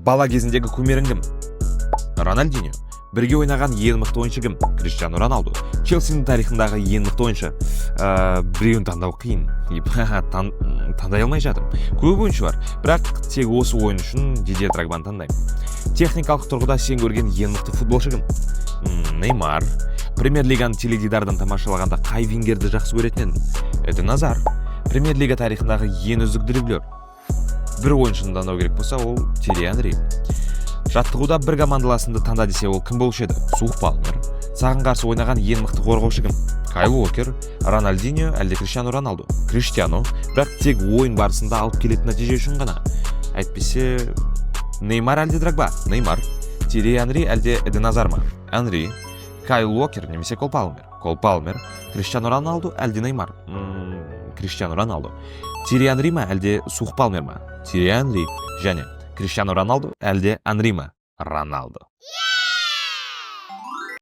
Бала кезіндегі кумирің кім? Рональдиньо. Бірге ойнаған ең мықты ойыншы кім? Криштиану Роналду. Челсидің тарихындағы ең мықты ойыншы. Біреуін таңдау қиын. Таңдай алмай жатырмын. Көп ойыншы бар, бірақ тек осы ойын үшін Дидье Дрогбаны таңдаймын. Техникалық тұрғыда сен көрген ең мықты футболшы кім? Неймар. Премьер лиганы теледидардан тамашалағанда қай вингерді жақсы көретін едің? Эден Азар. Премьер лига тарихындағы ең үздік дриблер. Бір ойыншыны таңдау керек болса, ол Тьерри Анри. Жаттығуда бір командаласынды таңда десе, ол кім болушы еді? Суық Палмер. Саған қарсы ойнаған ең мықты қорғаушы кім? Кайл Уокер, Рональдиньо, әлде Криштиану Роналду? Криштиану, бірақ тек ойын барысында алып келетін нәтиже үшін ғана. Әйтпесе, Неймар әлде Дрогба? Неймар. Тьерри Анри әлде Эден Азар ма? Анри. Кайл Уокер немесе Кол Палмер? Кол Палмер. Криштиану Роналду әлде Неймар? Криштиану Роналду. Тьерри Анри ма әлде Суық Палмер ма? Тьерри Анри. Және Криштиану Роналду әлде Анри ма? Роналду.